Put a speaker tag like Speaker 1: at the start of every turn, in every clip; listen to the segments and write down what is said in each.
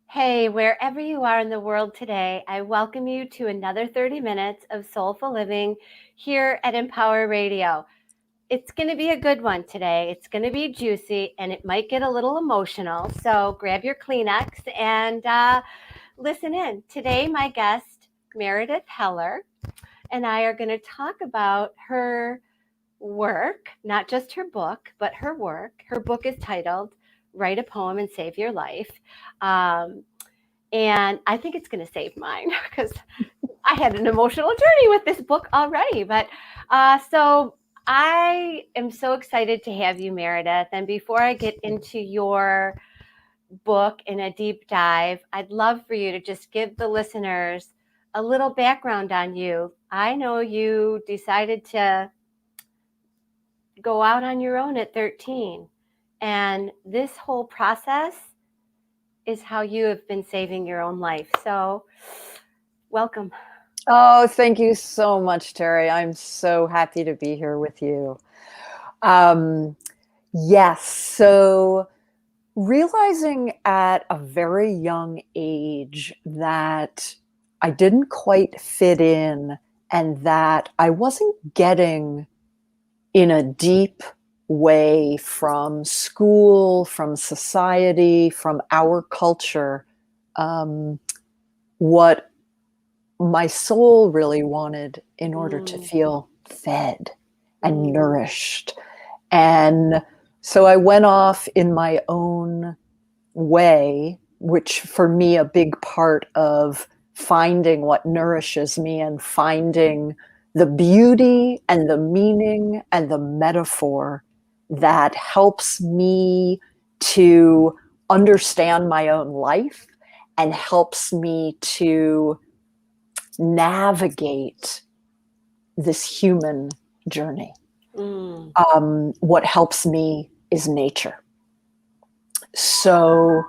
Speaker 1: Hey, wherever you are in the world today, I welcome you to another 30 minutes of Soulful Living here at Empower Radio. It's going to be a good one today. It's going to be juicy and it might get a little emotional. So grab your Kleenex and listen in. Today, my guest, Meredith Heller, and I are going to talk about her work, not just her book, but her work. Her book is titled Write a Poem and Save Your Life. Um, and I think it's going to save mine because I had an emotional journey with this book already. So I am so excited to have you, Meredith. And before I get into your book in a deep dive, I'd love for you to just give the listeners a little background on you. I know you decided to go out on your own at 13. And this whole process is how you have been saving your own life. So, welcome.
Speaker 2: Oh, thank you so much, Teri. I'm so happy to be here with you. Yes, so realizing at a very young age that I didn't quite fit in and that I wasn't getting in a deep way from school, from society, from our culture, what my soul really wanted in order to feel fed and nourished. And so I went off in my own way, which for me, a big part of finding what nourishes me and finding the beauty and the meaning and the metaphor that helps me to understand my own life and helps me to navigate this human journey. What helps me is nature. So,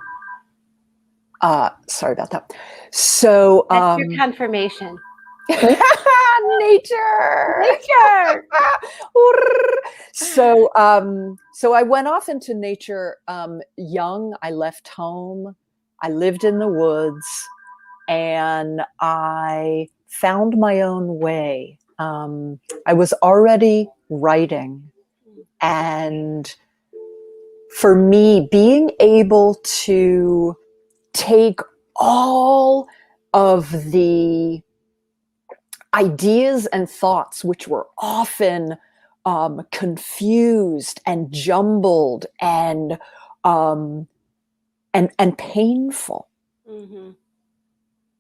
Speaker 2: sorry about that. So,
Speaker 1: that's your confirmation.
Speaker 2: Nature. So, so I went off into nature young. I left home. I lived in the woods. And I found my own way. I was already writing. And for me, being able to take all of the ideas and thoughts, which were often confused and jumbled and painful,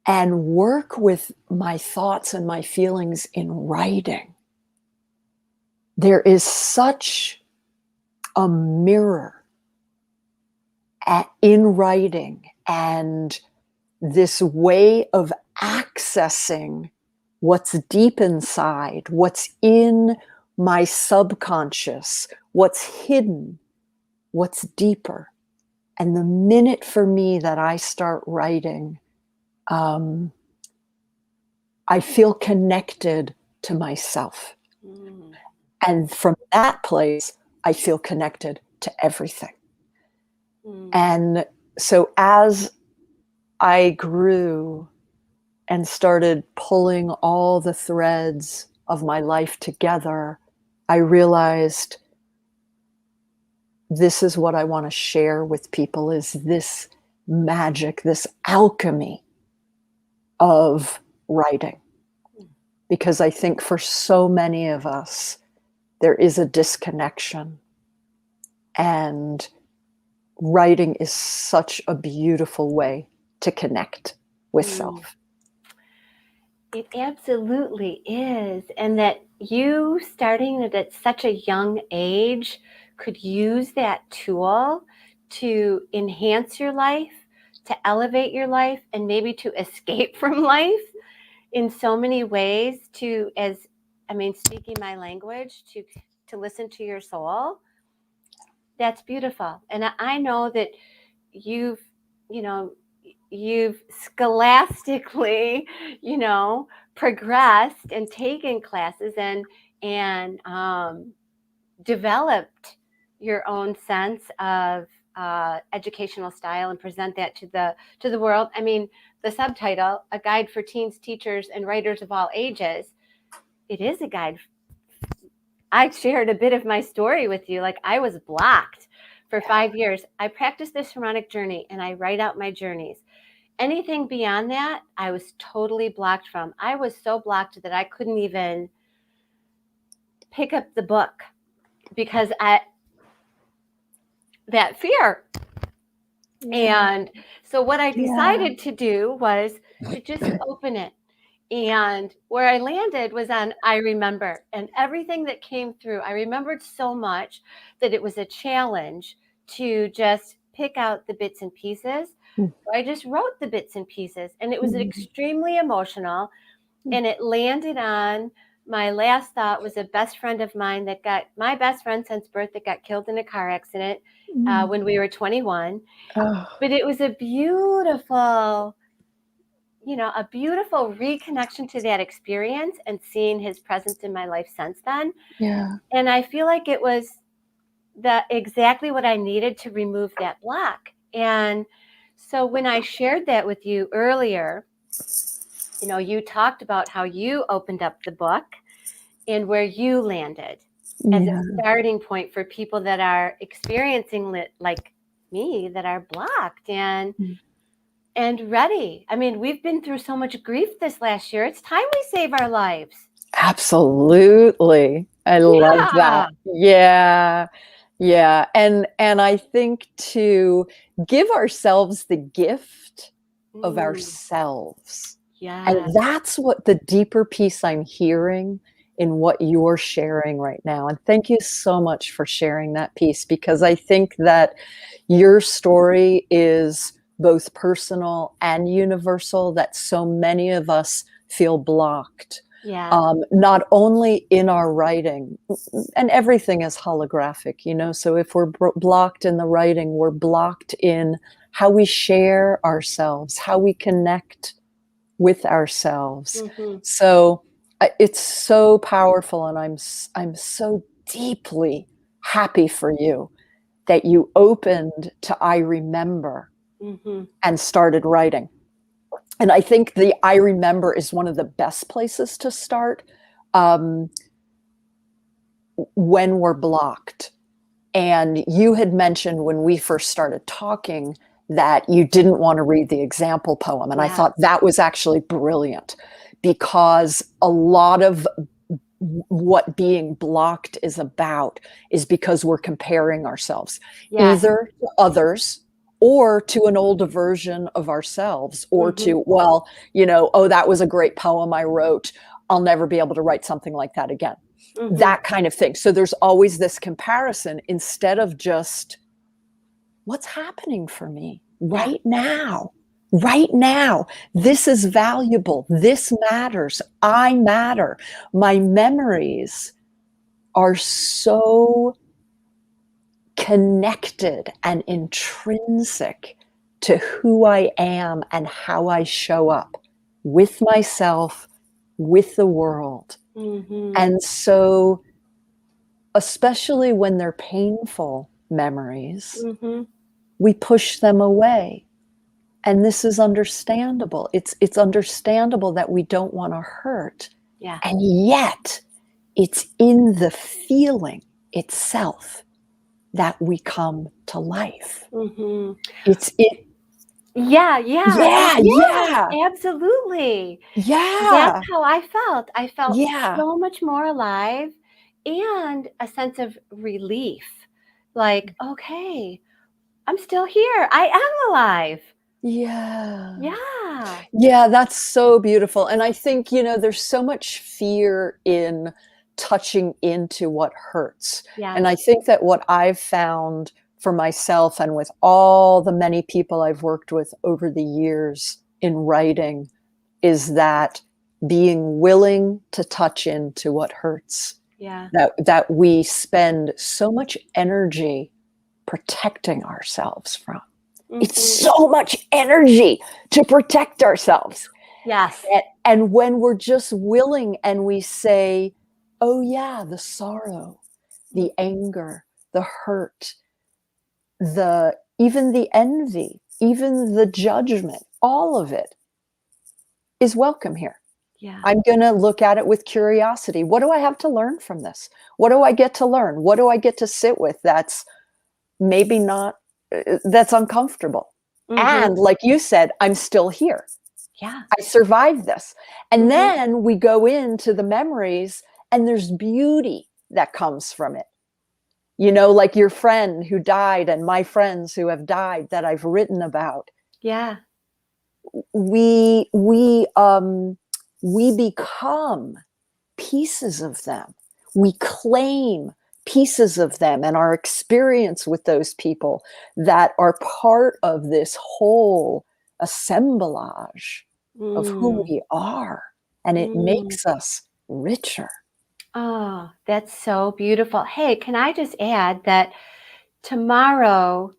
Speaker 2: and work with my thoughts and my feelings in writing. There is such a mirror in writing and this way of accessing what's deep inside, what's in my subconscious, what's hidden, what's deeper. And the minute for me that I start writing, I feel connected to myself. And from that place, I feel connected to everything. And so as I grew and started pulling all the threads of my life together, I realized this is what I want to share with people, is this magic, this alchemy of writing. Because I think for so many of us, there is a disconnection. And writing is such a beautiful way to connect with self.
Speaker 1: It absolutely is. And that you starting it at such a young age could use that tool to enhance your life, to elevate your life, and maybe to escape from life in so many ways, speaking my language, to listen to your soul. That's beautiful. And I know that you've scholastically, progressed and taken classes and developed your own sense of educational style and present that to the world. I mean, the subtitle, A Guide for Teens, Teachers, and Writers of All Ages, it is a guide. I shared a bit of my story with you. Like, I was blocked for 5 years. I practiced this shamanic journey and I write out my journeys. Anything beyond that, I was totally blocked from. I was so blocked that I couldn't even pick up the book because that fear. And so what I decided to do was to just open it. And where I landed was on I remember, and everything that came through, I remembered so much that it was a challenge to just pick out the bits and pieces. So I just wrote the bits and pieces, and it was extremely emotional. And it landed on my last thought was a best friend of mine that got my best friend since birth that got killed in a car accident when we were 21. But it was a beautiful, a beautiful reconnection to that experience and seeing his presence in my life since then.
Speaker 2: Yeah.
Speaker 1: And I feel like it was exactly what I needed to remove that block. And so when I shared that with you earlier, you talked about how you opened up the book and where you landed as a starting point for people that are experiencing like me, that are blocked and ready. I mean, we've been through so much grief this last year. It's time we save our lives.
Speaker 2: Absolutely. I love that. Yeah. Yeah. And I think to give ourselves the gift of ourselves.
Speaker 1: Yeah.
Speaker 2: And that's what the deeper piece I'm hearing in what you're sharing right now. And thank you so much for sharing that piece, because I think that your story is both personal and universal, that so many of us feel blocked.
Speaker 1: Yeah.
Speaker 2: Not only in our writing, and everything is holographic, so if we're blocked in the writing, we're blocked in how we share ourselves, how we connect with ourselves. So it's so powerful, and I'm so deeply happy for you that you opened to I remember and started writing. And I think the I remember is one of the best places to start when we're blocked. And you had mentioned when we first started talking that you didn't want to read the example poem. And I thought that was actually brilliant, because a lot of what being blocked is about is because we're comparing ourselves either to others or to an older version of ourselves, or to, that was a great poem I wrote. I'll never be able to write something like that again. That kind of thing. So there's always this comparison instead of just what's happening for me right now. Right now, this is valuable. This matters. I matter. My memories are so connected and intrinsic to who I am and how I show up with myself, with the world. And so, especially when they're painful memories, we push them away. And this is understandable. It's understandable that we don't want to hurt.
Speaker 1: Yeah.
Speaker 2: And yet, it's in the feeling itself that we come to life. It's it.
Speaker 1: Yeah. Absolutely.
Speaker 2: Yeah.
Speaker 1: That's how I felt. I felt so much more alive, and a sense of relief. Like, okay, I'm still here. I am alive.
Speaker 2: Yeah, that's so beautiful. And I think, there's so much fear in touching into what hurts. And I think that what I've found for myself, and with all the many people I've worked with over the years in writing, is that being willing to touch into what hurts. That we spend so much energy protecting ourselves from. It's so much energy to protect ourselves.
Speaker 1: Yes.
Speaker 2: And when we're just willing and we say, oh yeah, the sorrow, the anger, the hurt, the even the envy, even the judgment, all of it is welcome here.
Speaker 1: Yeah.
Speaker 2: I'm going to look at it with curiosity. What do I have to learn from this? What do I get to learn? What do I get to sit with that's maybe not, that's uncomfortable? And like you said, I'm still here.
Speaker 1: Yeah.
Speaker 2: I survived this. And then we go into the memories, and there's beauty that comes from it. You know, like your friend who died and my friends who have died that I've written about.
Speaker 1: Yeah.
Speaker 2: We become pieces of them. We claim pieces of them and our experience with those people that are part of this whole assemblage of who we are. And it makes us richer.
Speaker 1: Oh, that's so beautiful. Hey, can I just add that tomorrow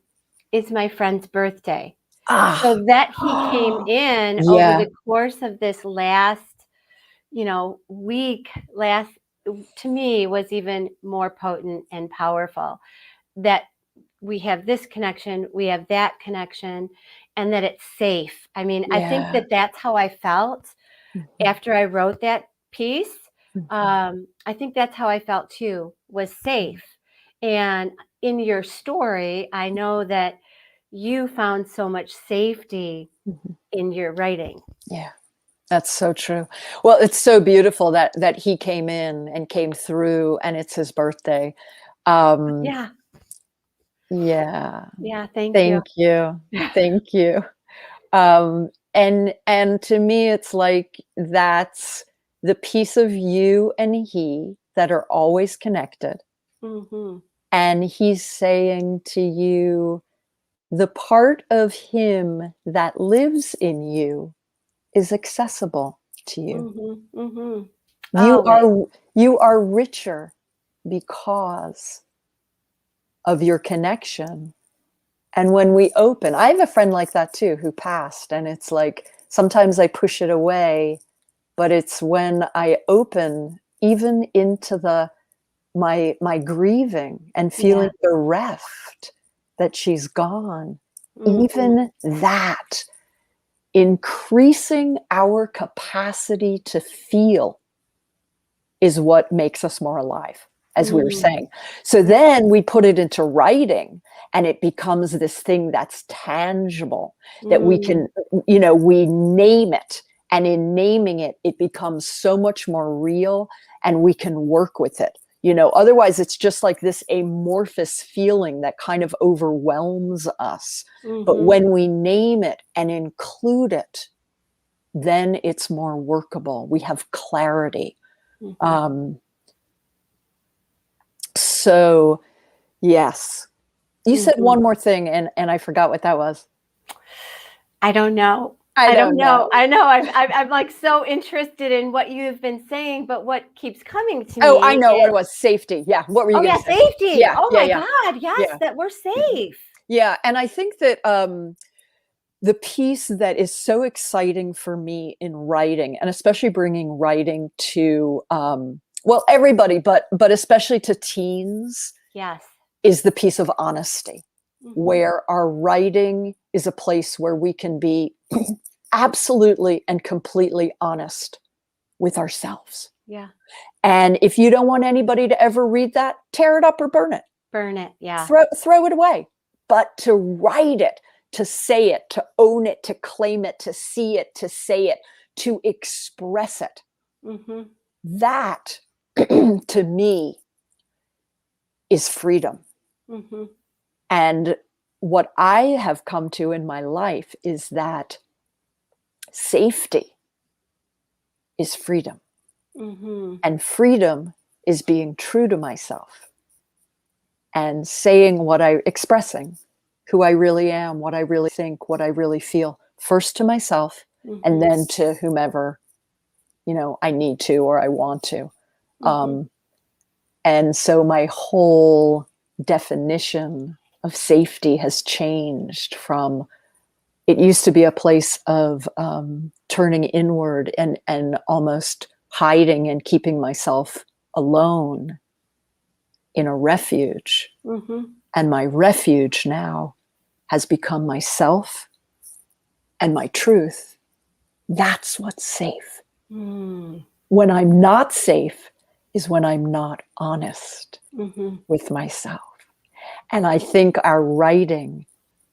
Speaker 1: is my friend's birthday. So that he came in over the course of this last, week, to me was even more potent and powerful, that we have this connection, we have that connection, and that it's safe. I mean, I think that that's how I felt after I wrote that piece. I think that's how I felt too, was safe. And in your story, I know that you found so much safety in your writing.
Speaker 2: Yeah, that's so true. Well, it's so beautiful that he came in and came through, and it's his birthday.
Speaker 1: Yeah.
Speaker 2: Yeah.
Speaker 1: Yeah. Thank you.
Speaker 2: Thank you. Thank you. And to me, it's like that's the piece of you and he that are always connected. And he's saying to you, the part of him that lives in you is accessible to you. You are richer because of your connection. And when we open, I have a friend like that too, who passed. And it's like, sometimes I push it away, but it's when I open even into my grieving and feeling bereft that she's gone, even that, increasing our capacity to feel is what makes us more alive, as we were saying. So then we put it into writing, and it becomes this thing that's tangible, that we can, we name it. And in naming it, it becomes so much more real, and we can work with it. Otherwise it's just like this amorphous feeling that kind of overwhelms us. But when we name it and include it, then it's more workable. We have clarity. So yes, you said one more thing, and I forgot what that was.
Speaker 1: I don't know. I don't know. I know. I'm like so interested in what you've been saying, but what keeps coming to me.
Speaker 2: Oh, I know what it was. Safety. Yeah. What were you going to say?
Speaker 1: Safety.
Speaker 2: Yeah.
Speaker 1: Oh my God. Yes, that we're safe.
Speaker 2: Yeah. And I think that the piece that is so exciting for me in writing, and especially bringing writing to, everybody, but especially to teens, is the piece of honesty, where our writing is a place where we can be absolutely and completely honest with ourselves.
Speaker 1: Yeah.
Speaker 2: And if you don't want anybody to ever read that, tear it up or burn it.
Speaker 1: Burn it. Yeah.
Speaker 2: Throw it away. But to write it, to say it, to own it, to claim it, to see it, to say it, to express it. That, to me, is freedom. And what I have come to in my life is that safety is freedom. And freedom is being true to myself and saying expressing who I really am, what I really think, what I really feel, first to myself, and then to whomever, I need to or I want to. And so my whole definition of safety has changed from, it used to be a place of turning inward and almost hiding and keeping myself alone in a refuge. And my refuge now has become myself and my truth, that's what's safe.
Speaker 1: Mm.
Speaker 2: When I'm not safe is when I'm not honest
Speaker 1: Mm-hmm.
Speaker 2: with myself. And I think our writing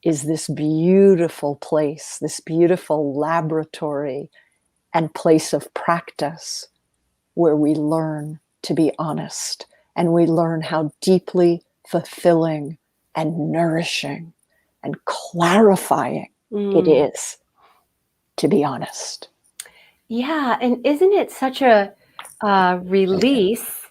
Speaker 2: is this beautiful place, this beautiful laboratory and place of practice where we learn to be honest and we learn how deeply fulfilling and nourishing and clarifying it is to be honest.
Speaker 1: Yeah, and isn't it such a release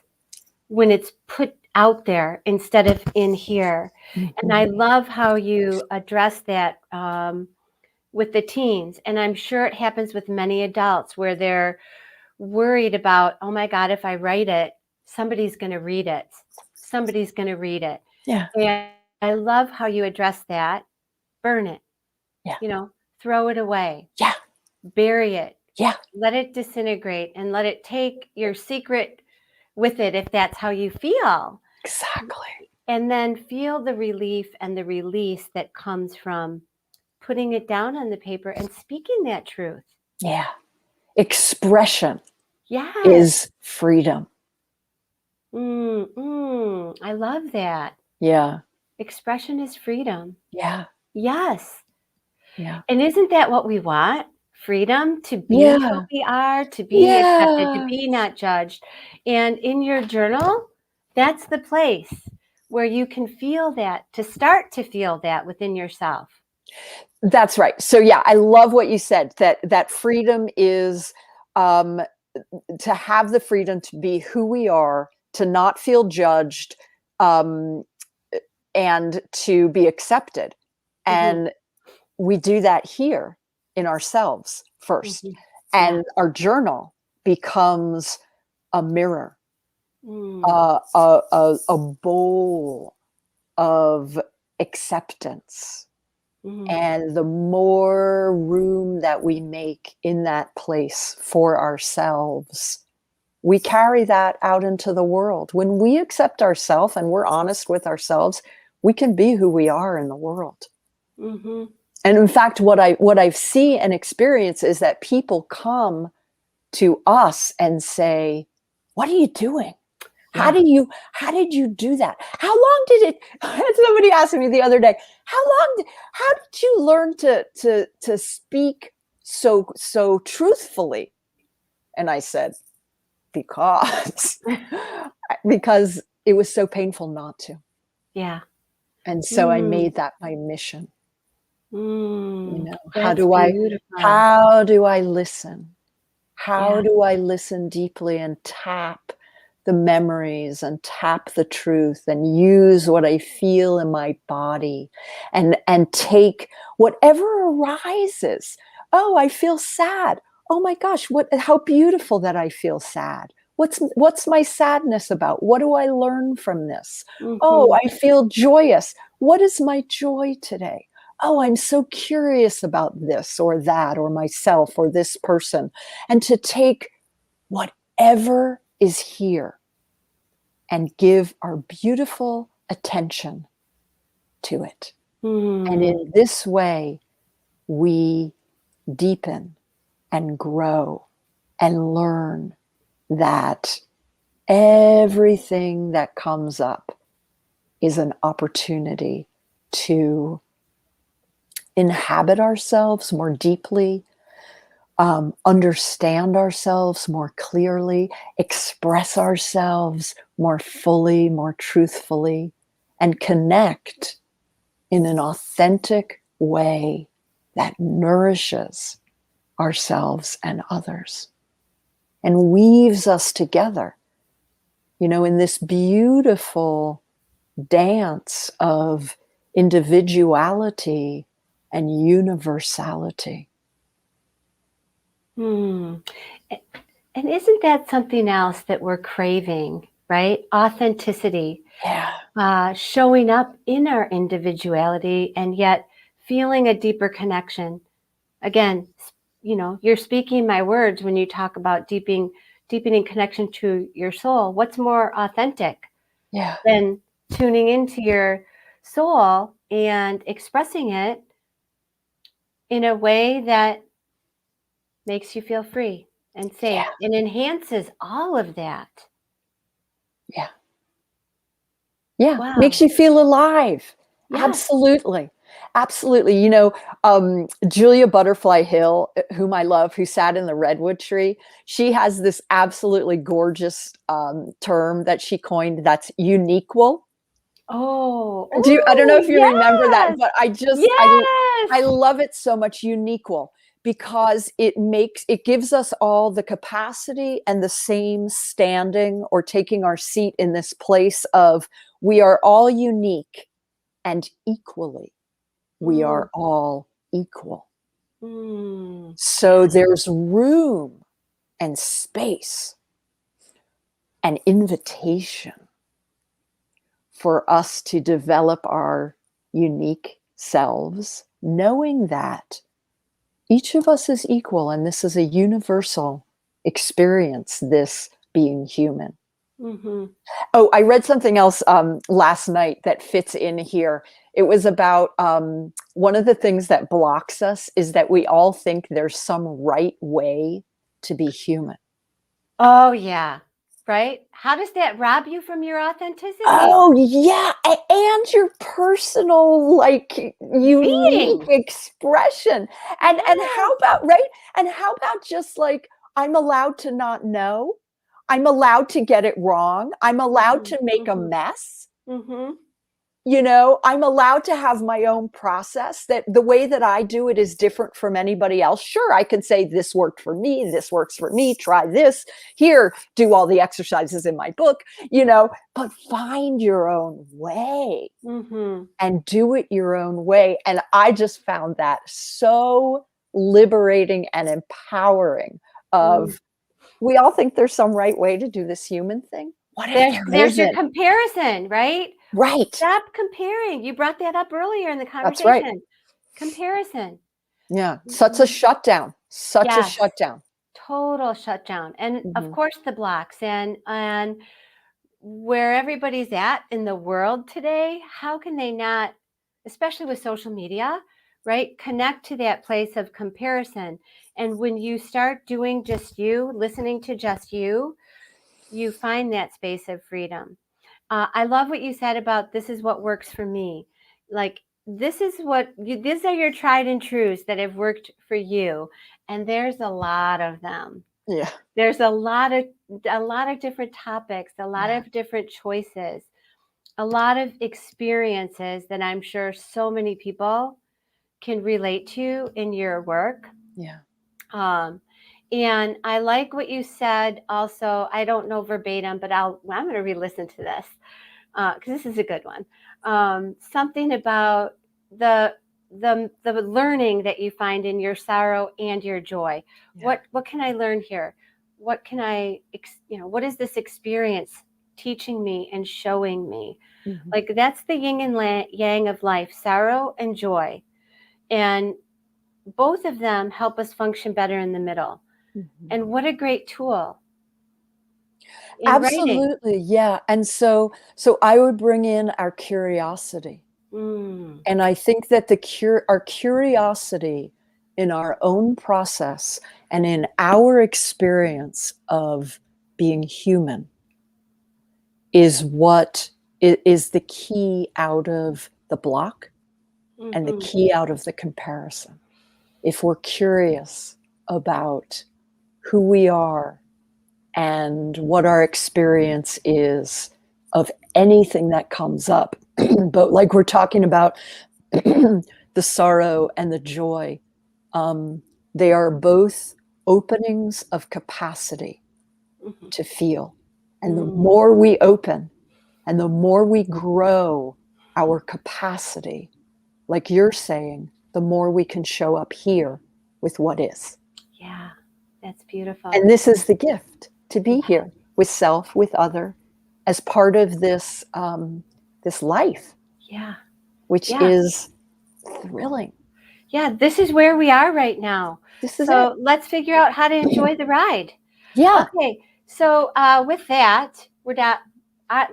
Speaker 1: when it's put out there instead of in here? And I love how you address that with the teens. And I'm sure it happens with many adults where they're worried about, oh my God, if I write it, somebody's going to read it. Somebody's going to read it.
Speaker 2: Yeah.
Speaker 1: And I love how you address that. Burn it.
Speaker 2: Yeah.
Speaker 1: You know, throw it away.
Speaker 2: Yeah.
Speaker 1: Bury it.
Speaker 2: Yeah.
Speaker 1: Let it disintegrate and let it take your secret with it if that's how you feel.
Speaker 2: Exactly.
Speaker 1: And then feel the relief and the release that comes from putting it down on the paper and speaking that truth.
Speaker 2: Yeah. Expression
Speaker 1: Yes.
Speaker 2: is freedom.
Speaker 1: I love that.
Speaker 2: Yeah.
Speaker 1: Expression is freedom.
Speaker 2: Yeah.
Speaker 1: Yes.
Speaker 2: Yeah.
Speaker 1: And isn't that what we want? Freedom to be
Speaker 2: Yeah.
Speaker 1: who we are, to be accepted, to
Speaker 2: Yeah.
Speaker 1: be not judged. And in your journal, that's the place where you can feel that, to start to feel that within yourself.
Speaker 2: That's right. So yeah, I love what you said, that freedom is to have the freedom to be who we are, to not feel judged, and to be accepted. And we do that here in ourselves first. And our journal becomes a mirror, a bowl of acceptance. And the more room that we make in that place for ourselves, we carry that out into the world. When we accept ourselves and we're honest with ourselves, we can be who we are in the world. And in fact, what I've seen and experienced is that people come to us and say, "What are you doing? How did you do that? How long did it?" Somebody asked me the other day, how did you learn to speak so truthfully? And I said, because it was so painful not to.
Speaker 1: Yeah.
Speaker 2: And so I made that my mission. How do I listen? How do I listen deeply and tap the memories and tap the truth and use what I feel in my body and take whatever arises. Oh, I feel sad. Oh my gosh, how beautiful that I feel sad. What's my sadness about? What do I learn from this? Oh, I feel joyous. What is my joy today? Oh, I'm so curious about this or that or myself or this person. And to take whatever is here and give our beautiful attention to it. And in this way, we deepen and grow and learn that everything that comes up is an opportunity to inhabit ourselves more deeply, understand ourselves more clearly, express ourselves more fully, more truthfully, and connect in an authentic way that nourishes ourselves and others and weaves us together, in this beautiful dance of individuality and universality.
Speaker 1: And isn't that something else that we're craving, right? Authenticity.
Speaker 2: Yeah.
Speaker 1: Showing up in our individuality and yet feeling a deeper connection. Again, you're speaking my words when you talk about deepening connection to your soul. What's more authentic than tuning into your soul and expressing it in a way that makes you feel free and safe and enhances all of that.
Speaker 2: Yeah. Yeah.
Speaker 1: Wow.
Speaker 2: Makes you feel alive.
Speaker 1: Yes.
Speaker 2: Absolutely. Absolutely. You know, Julia Butterfly Hill, whom I love, who sat in the redwood tree, she has this absolutely gorgeous term that she coined that's uniquequal.
Speaker 1: Oh,
Speaker 2: I don't know if you
Speaker 1: yes.
Speaker 2: remember that, but
Speaker 1: Yes.
Speaker 2: I love it so much, uniqual, because it gives us all the capacity and the same standing or taking our seat in this place of we are all unique and equally we are all equal. So there's room and space and invitation for us to develop our unique selves, knowing that each of us is equal and this is a universal experience, this being human.
Speaker 1: Mm-hmm.
Speaker 2: Oh, I read something else last night that fits in here. It was about one of the things that blocks us is that we all think there's some right way to be human.
Speaker 1: Oh, yeah. Right? How does that rob you from your authenticity?
Speaker 2: Oh, yeah. And your personal, like, unique expression. And how about, right? And how about just like, I'm allowed to not know. I'm allowed to get it wrong. I'm allowed to make a mess. You know, I'm allowed to have my own process, that the way that I do it is different from anybody else. Sure, I can say this worked for me. This works for me. Try this. Here, do all the exercises in my book, you know, but find your own way and do it your own way. And I just found that so liberating and empowering of, we all think there's some right way to do this human thing. What if
Speaker 1: there's your comparison, right?
Speaker 2: Right.
Speaker 1: Stop comparing. You brought that up earlier in the conversation.
Speaker 2: That's right.
Speaker 1: Comparison.
Speaker 2: Yeah. Such a shutdown. Such a shutdown.
Speaker 1: Total shutdown. And of course the blocks and where everybody's at in the world today, how can they not, especially with social media, right, connect to that place of comparison? And when you start doing just you, listening to just you find that space of freedom. I love what you said about this is what works for me. Like, this is these are your tried and truths that have worked for you. And there's a lot of them.
Speaker 2: Yeah.
Speaker 1: There's a lot of different topics, a lot of different choices, a lot of experiences that I'm sure so many people can relate to in your work.
Speaker 2: Yeah.
Speaker 1: And I like what you said also. I don't know verbatim, but I'm going to re-listen to this because this is a good one. Something about the learning that you find in your sorrow and your joy. Yeah. What can I learn here? What can I, what is this experience teaching me and showing me? Like, that's the yin and yang of life, sorrow and joy. And both of them help us function better in the middle. And what a great tool.
Speaker 2: Absolutely. Yeah. And so I would bring in our curiosity. And I think that our curiosity in our own process and in our experience of being human is what is the key out of the block and the key out of the comparison. If we're curious about who we are and what our experience is of anything that comes up, but like we're talking about the sorrow and the joy, they are both openings of capacity to feel. And the more we open and the more we grow our capacity, like you're saying, the more we can show up here with what is.
Speaker 1: Yeah, that's beautiful.
Speaker 2: And this is the gift, to be here with self, with other, as part of this this life.
Speaker 1: Yeah.
Speaker 2: Which is thrilling.
Speaker 1: Yeah, this is where we are right now. So let's figure out how to enjoy the ride.
Speaker 2: Yeah.
Speaker 1: Okay, so with that, we're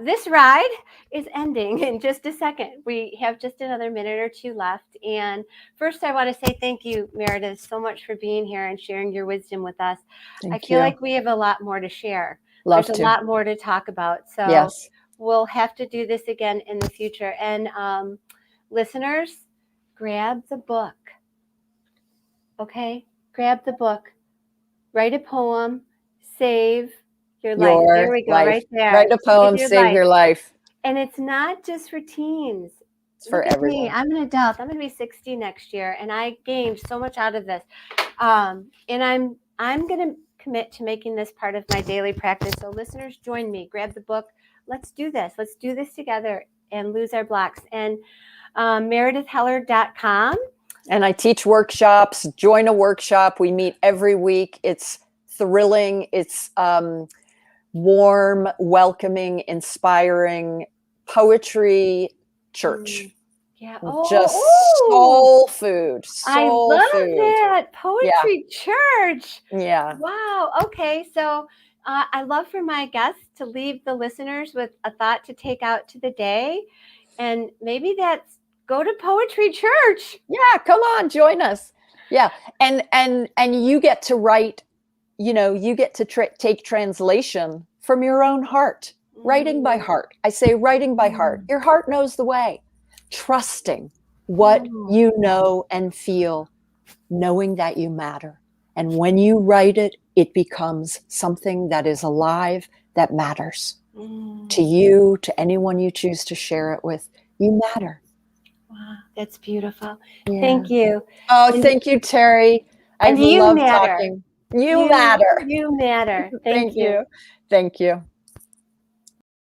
Speaker 1: this ride is ending in just a second. We have just another minute or two left. And first, I want to say thank you, Meredith, so much for being here and sharing your wisdom with us. I
Speaker 2: Thank
Speaker 1: feel
Speaker 2: you.
Speaker 1: like we have a lot more to share.
Speaker 2: Love
Speaker 1: There's a
Speaker 2: to.
Speaker 1: lot more to talk about. So
Speaker 2: Yes.
Speaker 1: we'll have to do this again in the future. And listeners, grab the book. Okay? Grab the book. Write a poem. Save your life.
Speaker 2: Your
Speaker 1: There we go,
Speaker 2: life.
Speaker 1: right there.
Speaker 2: Write a poem, save your life.
Speaker 1: And it's not just for teens.
Speaker 2: It's for
Speaker 1: Look at
Speaker 2: everyone.
Speaker 1: me. I'm an adult. I'm going to be 60 next year, and I gained so much out of this. And I'm going to commit to making this part of my daily practice. So listeners, join me. Grab the book. Let's do this. Let's do this together and lose our blocks. And meredithheller.com.
Speaker 2: And I teach workshops. Join a workshop. We meet every week. It's thrilling. It's warm, welcoming, inspiring poetry church.
Speaker 1: Yeah.
Speaker 2: Just soul food.
Speaker 1: I love that. Poetry church.
Speaker 2: Yeah.
Speaker 1: Wow. Okay. So I love for my guests to leave the listeners with a thought to take out to the day. And maybe that's go to poetry church.
Speaker 2: Yeah. Come on, join us. Yeah. And you get to write, you get to take translation from your own heart, writing by heart. I say writing by heart. Your heart knows the way. Trusting what you know and feel, knowing that you matter. And when you write it, it becomes something that is alive, that matters to you, to anyone you choose to share it with. You matter.
Speaker 1: Wow, that's beautiful.
Speaker 2: Yeah.
Speaker 1: Thank you.
Speaker 2: Oh, thank you, Teri. I love talking. You matter.
Speaker 1: You matter. Thank you.
Speaker 2: Thank you.